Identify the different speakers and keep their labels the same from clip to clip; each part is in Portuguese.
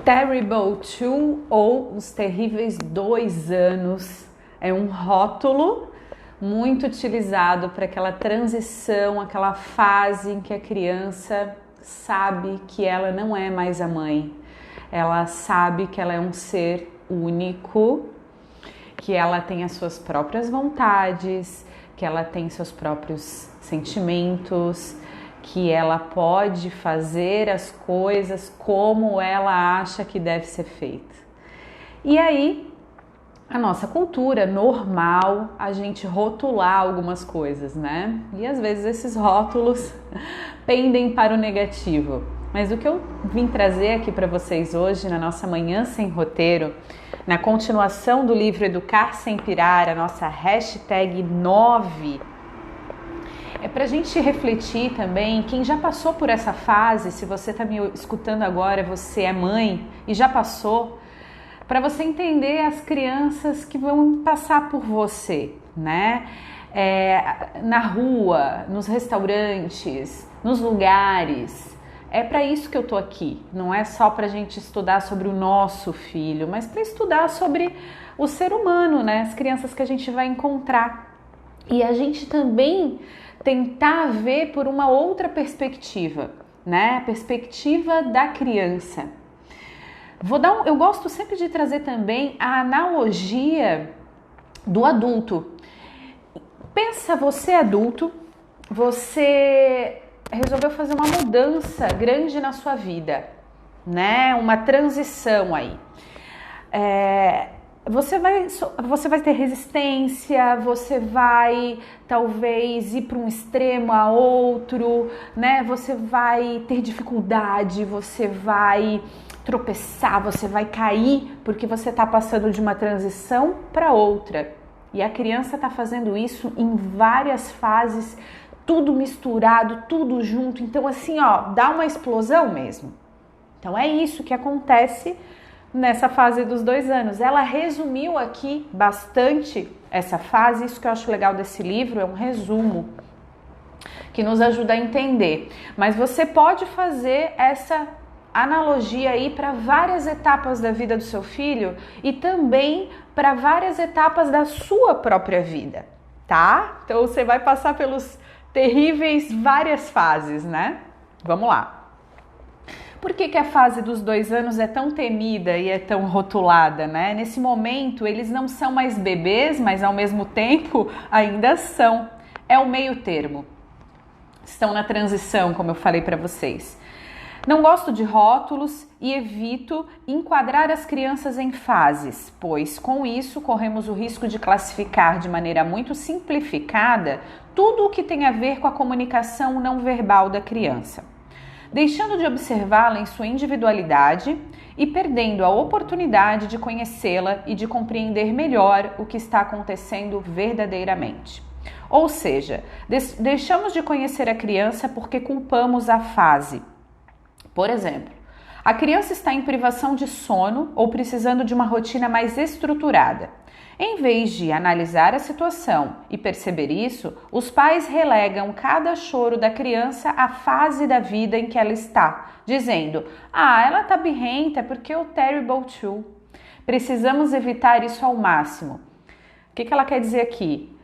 Speaker 1: Terrible Two ou Os Terríveis 2 anos é um rótulo muito utilizado para aquela transição, aquela fase em que a criança sabe que ela não é mais a mãe, ela sabe que ela é um ser único, que ela tem as suas próprias vontades, que ela tem seus próprios sentimentos, que ela pode fazer as coisas como ela acha que deve ser feita. E aí, a nossa cultura normal, a gente rotular algumas coisas, né? E às vezes esses rótulos pendem para o negativo. Mas o que eu vim trazer aqui para vocês hoje, na nossa Manhã Sem Roteiro, na continuação do livro Educar Sem Pirar, a nossa hashtag 9, é para a gente refletir também, quem já passou por essa fase, se você está me escutando agora, você é mãe e já passou, para você entender as crianças que vão passar por você, né? Na rua, nos restaurantes, nos lugares. É para isso que eu tô aqui, não é só para a gente estudar sobre o nosso filho, mas para estudar sobre o ser humano, né? As crianças que a gente vai encontrar. E a gente também tentar ver por uma outra perspectiva, né? A perspectiva da criança. Eu gosto sempre de trazer também a analogia do adulto. Pensa, você é adulto, você resolveu fazer uma mudança grande na sua vida, né? Uma transição aí. Você vai ter resistência, você vai talvez ir para um extremo a outro, né? Você vai ter dificuldade, você vai tropeçar, você vai cair porque você está passando de uma transição para outra. E a criança está fazendo isso em várias fases, tudo misturado, tudo junto. Então assim, dá uma explosão mesmo. Então é isso que acontece nessa fase dos 2 anos. Ela resumiu aqui bastante essa fase, isso que eu acho legal desse livro, é um resumo que nos ajuda a entender. Mas você pode fazer essa analogia aí para várias etapas da vida do seu filho e também para várias etapas da sua própria vida, tá? Então você vai passar pelos terríveis várias fases, né? Vamos lá. Por que a fase dos 2 anos é tão temida e é tão rotulada, né? Nesse momento, eles não são mais bebês, mas ao mesmo tempo ainda são. É o meio termo. Estão na transição, como eu falei para vocês. Não gosto de rótulos e evito enquadrar as crianças em fases, pois com isso corremos o risco de classificar de maneira muito simplificada tudo o que tem a ver com a comunicação não verbal da criança, deixando de observá-la em sua individualidade e perdendo a oportunidade de conhecê-la e de compreender melhor o que está acontecendo verdadeiramente. Ou seja, deixamos de conhecer a criança porque culpamos a fase. Por exemplo, a criança está em privação de sono ou precisando de uma rotina mais estruturada. Em vez de analisar a situação e perceber isso, os pais relegam cada choro da criança à fase da vida em que ela está, dizendo: ela está birrenta porque o terrible two. Precisamos evitar isso ao máximo. O que ela quer dizer aqui?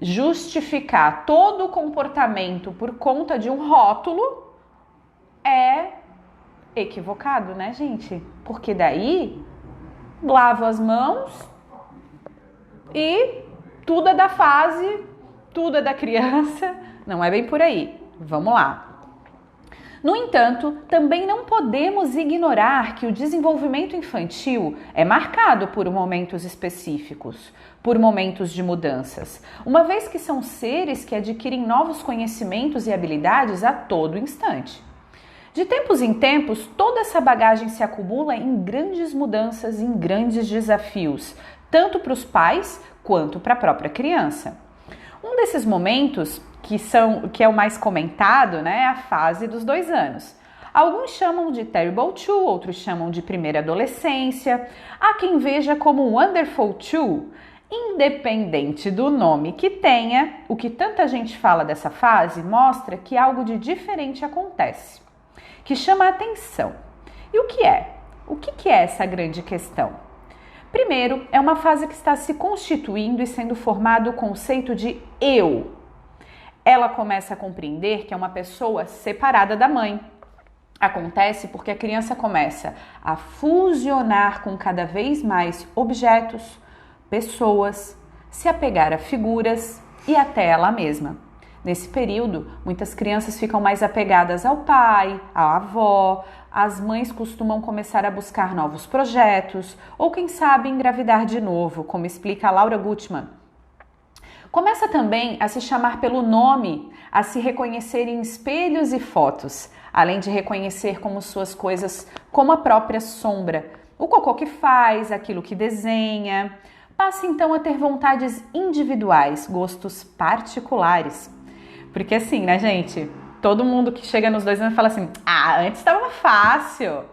Speaker 1: Justificar todo o comportamento por conta de um rótulo é equivocado, né, gente? Porque daí lavo as mãos e tudo é da fase, tudo é da criança. Não é bem por aí. Vamos lá. No entanto, também não podemos ignorar que o desenvolvimento infantil é marcado por momentos específicos, por momentos de mudanças, uma vez que são seres que adquirem novos conhecimentos e habilidades a todo instante. De tempos em tempos, toda essa bagagem se acumula em grandes mudanças, em grandes desafios, tanto para os pais quanto para a própria criança. Um desses momentos, que é o mais comentado, né, é a fase dos 2 anos. Alguns chamam de Terrible Two, outros chamam de primeira adolescência. Há quem veja como Wonderful Two. Independente do nome que tenha, o que tanta gente fala dessa fase mostra que algo de diferente acontece, que chama a atenção. E o que é? O que é essa grande questão? Primeiro, é uma fase que está se constituindo e sendo formado o conceito de eu. Ela começa a compreender que é uma pessoa separada da mãe. Acontece porque a criança começa a fusionar com cada vez mais objetos, pessoas, se apegar a figuras e até ela mesma. Nesse período, muitas crianças ficam mais apegadas ao pai, à avó, as mães costumam começar a buscar novos projetos ou, quem sabe, engravidar de novo, como explica a Laura Gutman. Começa também a se chamar pelo nome, a se reconhecer em espelhos e fotos, além de reconhecer como suas coisas, como a própria sombra, o cocô que faz, aquilo que desenha. Passa então a ter vontades individuais, gostos particulares. Porque assim, né, gente? Todo mundo que chega nos 2 anos fala assim, antes estava fácil.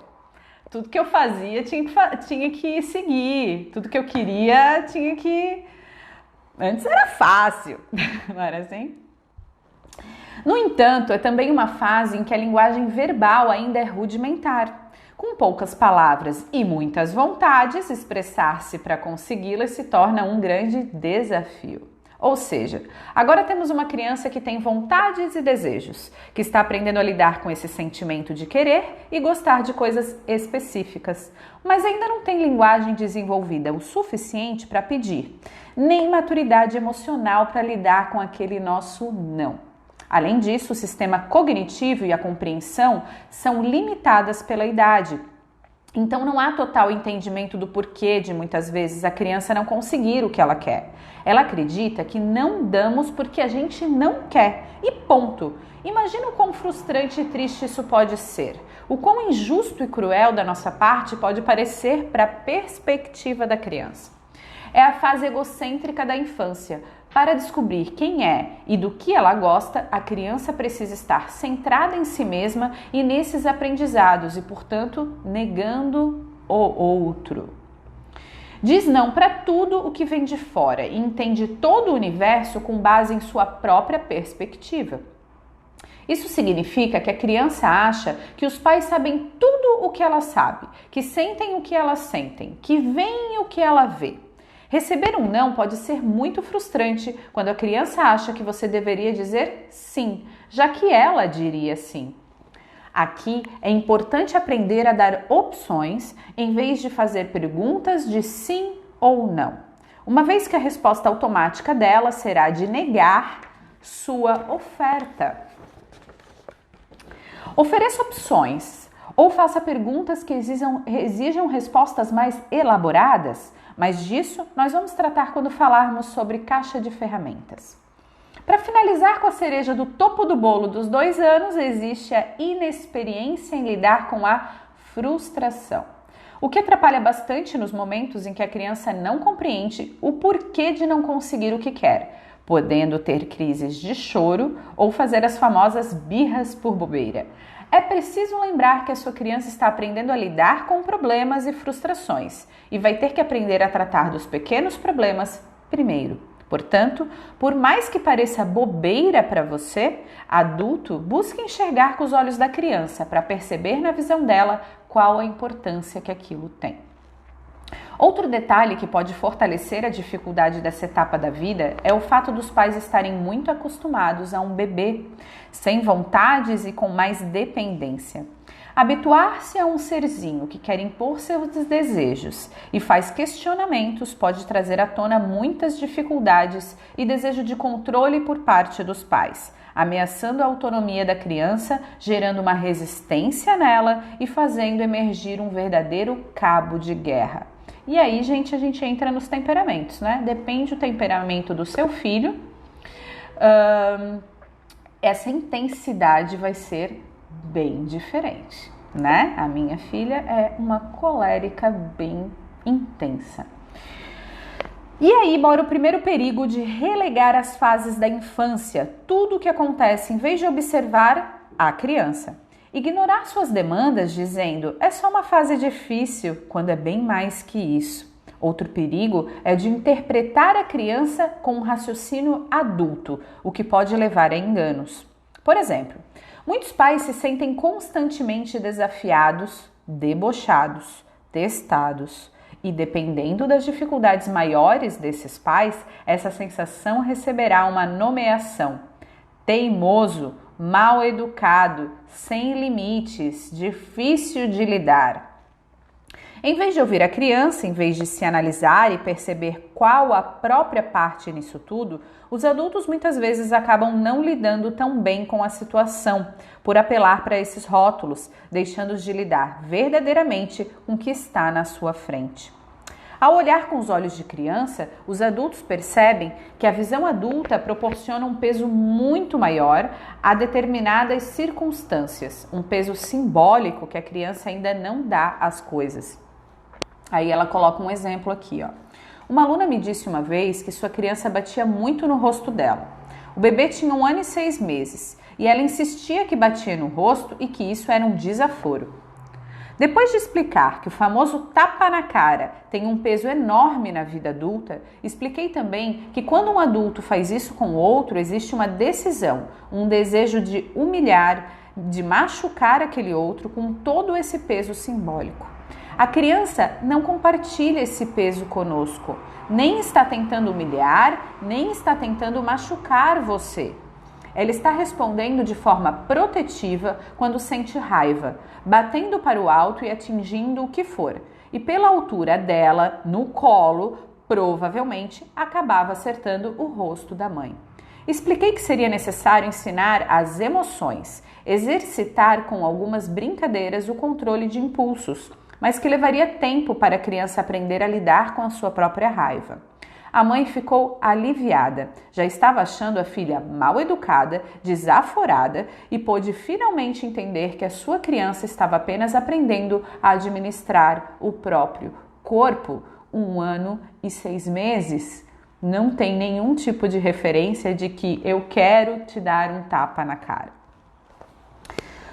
Speaker 1: Tudo que eu fazia tinha que seguir. Tudo que eu queria tinha que... Antes era fácil, não era assim? No entanto, é também uma fase em que a linguagem verbal ainda é rudimentar. Com poucas palavras e muitas vontades, expressar-se para consegui-las se torna um grande desafio. Ou seja, agora temos uma criança que tem vontades e desejos, que está aprendendo a lidar com esse sentimento de querer e gostar de coisas específicas, mas ainda não tem linguagem desenvolvida o suficiente para pedir, nem maturidade emocional para lidar com aquele nosso não. Além disso, o sistema cognitivo e a compreensão são limitadas pela idade. Então não há total entendimento do porquê de muitas vezes a criança não conseguir o que ela quer. Ela acredita que não damos porque a gente não quer e ponto. Imagina o quão frustrante e triste isso pode ser. O quão injusto e cruel da nossa parte pode parecer para a perspectiva da criança. É a fase egocêntrica da infância. Para descobrir quem é e do que ela gosta, a criança precisa estar centrada em si mesma e nesses aprendizados e, portanto, negando o outro. Diz não para tudo o que vem de fora e entende todo o universo com base em sua própria perspectiva. Isso significa que a criança acha que os pais sabem tudo o que ela sabe, que sentem o que elas sentem, que veem o que ela vê. Receber um não pode ser muito frustrante quando a criança acha que você deveria dizer sim, já que ela diria sim. Aqui é importante aprender a dar opções em vez de fazer perguntas de sim ou não, uma vez que a resposta automática dela será de negar sua oferta. Ofereça opções ou faça perguntas que exijam respostas mais elaboradas, mas disso nós vamos tratar quando falarmos sobre caixa de ferramentas. Para finalizar com a cereja do topo do bolo dos 2 anos, existe a inexperiência em lidar com a frustração, o que atrapalha bastante nos momentos em que a criança não compreende o porquê de não conseguir o que quer, podendo ter crises de choro ou fazer as famosas birras por bobeira. É preciso lembrar que a sua criança está aprendendo a lidar com problemas e frustrações e vai ter que aprender a tratar dos pequenos problemas primeiro. Portanto, por mais que pareça bobeira para você, adulto, busque enxergar com os olhos da criança para perceber na visão dela qual a importância que aquilo tem. Outro detalhe que pode fortalecer a dificuldade dessa etapa da vida é o fato dos pais estarem muito acostumados a um bebê, sem vontades e com mais dependência. Habituar-se a um serzinho que quer impor seus desejos e faz questionamentos pode trazer à tona muitas dificuldades e desejo de controle por parte dos pais, ameaçando a autonomia da criança, gerando uma resistência nela e fazendo emergir um verdadeiro cabo de guerra. E aí, gente, a gente entra nos temperamentos, né? Depende do temperamento do seu filho, essa intensidade vai ser bem diferente, né? A minha filha é uma colérica bem intensa. E aí, bora o primeiro perigo de relegar as fases da infância, tudo o que acontece em vez de observar a criança. Ignorar suas demandas dizendo é só uma fase difícil, quando é bem mais que isso. Outro perigo é de interpretar a criança com um raciocínio adulto, o que pode levar a enganos. Por exemplo, muitos pais se sentem constantemente desafiados debochados, testados. E dependendo das dificuldades maiores desses pais, essa sensação receberá uma nomeação: teimoso, mal educado, sem limites, difícil de lidar. Em vez de ouvir a criança, em vez de se analisar e perceber qual a própria parte nisso tudo, os adultos muitas vezes acabam não lidando tão bem com a situação, por apelar para esses rótulos, deixando de lidar verdadeiramente com o que está na sua frente. Ao olhar com os olhos de criança, os adultos percebem que a visão adulta proporciona um peso muito maior a determinadas circunstâncias, um peso simbólico que a criança ainda não dá às coisas. Aí ela coloca um exemplo aqui, ó. Uma aluna me disse uma vez que sua criança batia muito no rosto dela. O bebê tinha 1 ano e 6 meses e ela insistia que batia no rosto e que isso era um desaforo. Depois de explicar que o famoso tapa na cara tem um peso enorme na vida adulta, expliquei também que quando um adulto faz isso com o outro, existe uma decisão, um desejo de humilhar, de machucar aquele outro com todo esse peso simbólico. A criança não compartilha esse peso conosco, nem está tentando humilhar, nem está tentando machucar você. Ela está respondendo de forma protetiva quando sente raiva, batendo para o alto e atingindo o que for. E pela altura dela, no colo, provavelmente acabava acertando o rosto da mãe. Expliquei que seria necessário ensinar as emoções, exercitar com algumas brincadeiras o controle de impulsos, mas que levaria tempo para a criança aprender a lidar com a sua própria raiva. A mãe ficou aliviada, já estava achando a filha mal educada, desaforada e pôde finalmente entender que a sua criança estava apenas aprendendo a administrar o próprio corpo. 1 ano e 6 meses. Não tem nenhum tipo de referência de que eu quero te dar um tapa na cara.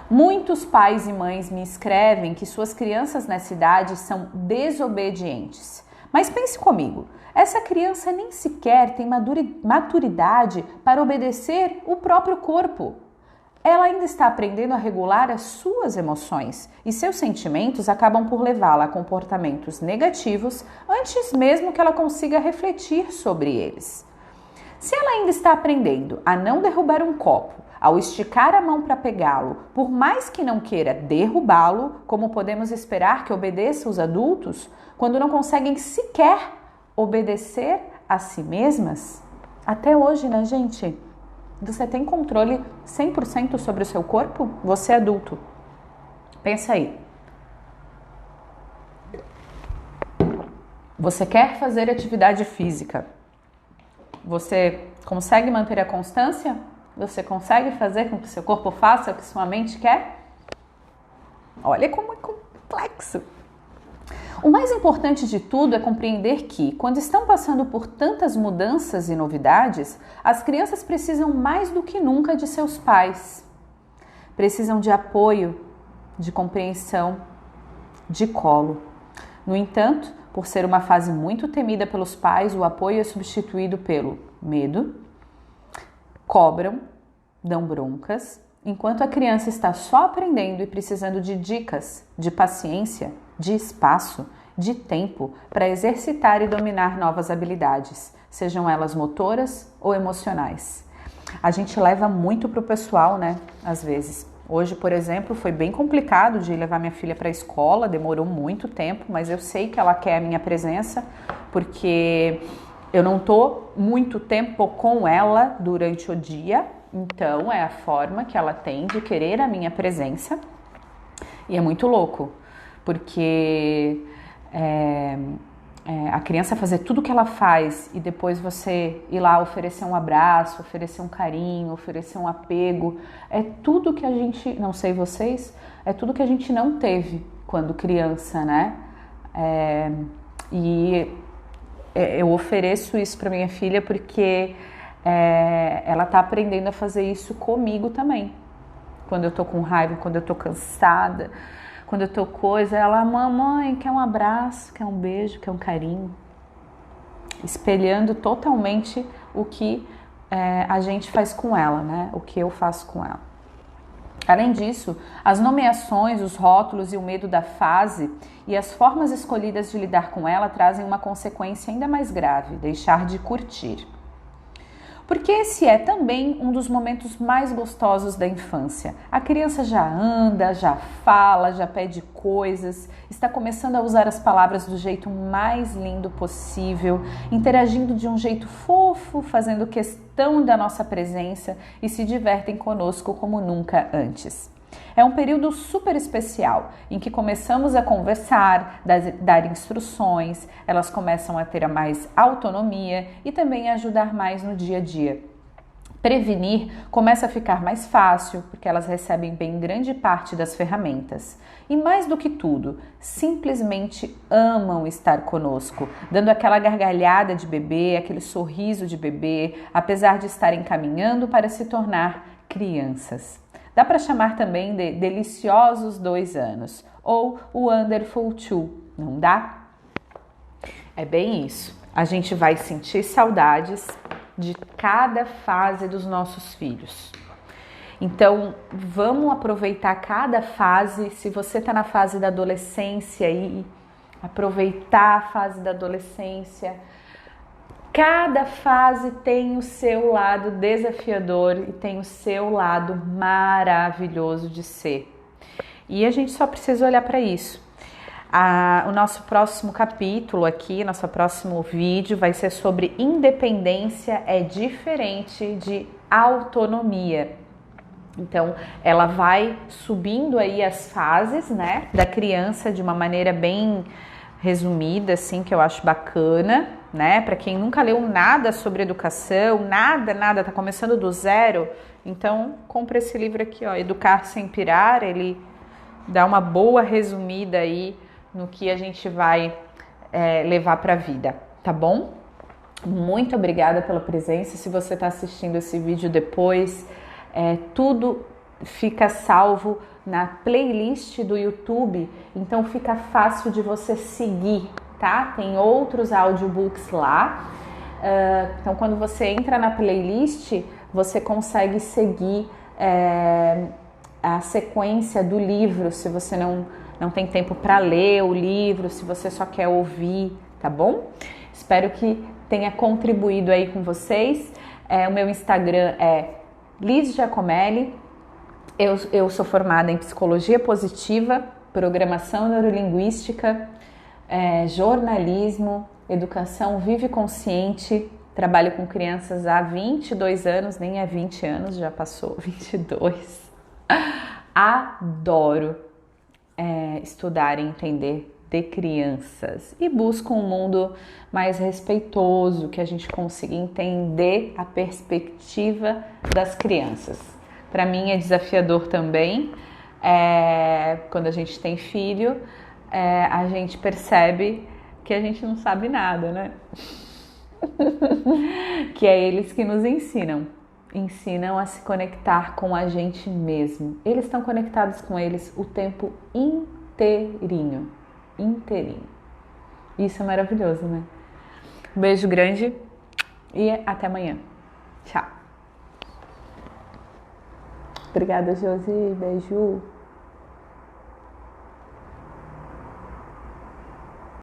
Speaker 1: Muitos pais e mães me escrevem que suas crianças nessa idade são desobedientes. Mas pense comigo, essa criança nem sequer tem maturidade para obedecer o próprio corpo. Ela ainda está aprendendo a regular as suas emoções e seus sentimentos acabam por levá-la a comportamentos negativos antes mesmo que ela consiga refletir sobre eles. Se ela ainda está aprendendo a não derrubar um copo, ao esticar a mão para pegá-lo, por mais que não queira derrubá-lo, como podemos esperar que obedeça os adultos, quando não conseguem sequer obedecer a si mesmas? Até hoje, né, gente? Você tem controle 100% sobre o seu corpo? Você é adulto. Pensa aí. Você quer fazer atividade física? Você consegue manter a constância? Você consegue fazer com que seu corpo faça o que sua mente quer? Olha como é complexo. O mais importante de tudo é compreender que, quando estão passando por tantas mudanças e novidades, as crianças precisam mais do que nunca de seus pais. Precisam de apoio, de compreensão, de colo. No entanto, por ser uma fase muito temida pelos pais, o apoio é substituído pelo medo, cobram, dão broncas, enquanto a criança está só aprendendo e precisando de dicas, de paciência, de espaço, de tempo para exercitar e dominar novas habilidades, sejam elas motoras ou emocionais. A gente leva muito pro pessoal, né? Às vezes. Hoje, por exemplo, foi bem complicado de levar minha filha para a escola, demorou muito tempo, mas eu sei que ela quer a minha presença, porque eu não tô muito tempo com ela durante o dia, então é a forma que ela tem de querer a minha presença. E é muito louco, porque a criança fazer tudo que ela faz e depois você ir lá oferecer um abraço, oferecer um carinho, oferecer um apego, é tudo que a gente, não sei vocês, é tudo que a gente não teve quando criança, né? Eu ofereço isso para minha filha porque ela tá aprendendo a fazer isso comigo também. Quando eu tô com raiva, quando eu tô cansada, quando eu tô ela, mamãe, quer um abraço, quer um beijo, quer um carinho. Espelhando totalmente o que a gente faz com ela, né? O que eu faço com ela. Além disso, as nomeações, os rótulos e o medo da fase e as formas escolhidas de lidar com ela trazem uma consequência ainda mais grave: deixar de curtir. Porque esse é também um dos momentos mais gostosos da infância. A criança já anda, já fala, já pede coisas, está começando a usar as palavras do jeito mais lindo possível, interagindo de um jeito fofo, fazendo questão da nossa presença e se divertem conosco como nunca antes. É um período super especial em que começamos a conversar, dar instruções, elas começam a ter mais autonomia e também a ajudar mais no dia a dia. Prevenir começa a ficar mais fácil, porque elas recebem bem grande parte das ferramentas. E mais do que tudo, simplesmente amam estar conosco, dando aquela gargalhada de bebê, aquele sorriso de bebê, apesar de estarem caminhando para se tornar crianças. Dá para chamar também de deliciosos 2 anos ou Wonderful 2, não dá? É bem isso. A gente vai sentir saudades de cada fase dos nossos filhos. Então, vamos aproveitar cada fase. Se você está na fase da adolescência aí, aproveitar a fase da adolescência. Cada fase tem o seu lado desafiador e tem o seu lado maravilhoso de ser. E a gente só precisa olhar para isso. O nosso próximo capítulo aqui, nosso próximo vídeo vai ser sobre independência é diferente de autonomia. Então, ela vai subindo aí as fases, né, da criança de uma maneira bem resumida, assim, que eu acho bacana, né? Para quem nunca leu nada sobre educação, nada, tá começando do zero, então compra esse livro aqui, ó, Educar Sem Pirar. Ele dá uma boa resumida aí no que a gente vai levar para a vida, tá bom? Muito obrigada pela presença. Se você está assistindo esse vídeo depois, tudo fica salvo na playlist do YouTube, então fica fácil de você seguir, tá? Tem outros audiobooks lá, então quando você entra na playlist, você consegue seguir a sequência do livro, se você não tem tempo para ler o livro, se você só quer ouvir, tá bom? Espero que tenha contribuído aí com vocês. O meu Instagram é Liz Giacomelli. Eu sou formada em Psicologia Positiva, Programação Neurolinguística, jornalismo, Educação Viva e Consciente. Trabalho com crianças há 22 anos, nem é 20 anos, já passou 22. Adoro estudar e entender de crianças e busco um mundo mais respeitoso, que a gente consiga entender a perspectiva das crianças. Para mim é desafiador também, quando a gente tem filho, a gente percebe que a gente não sabe nada, né? Que é eles que nos ensinam a se conectar com a gente mesmo. Eles estão conectados com eles o tempo inteirinho. Isso é maravilhoso, né? Um beijo grande e até amanhã. Tchau. Obrigada, Josi. Beijo.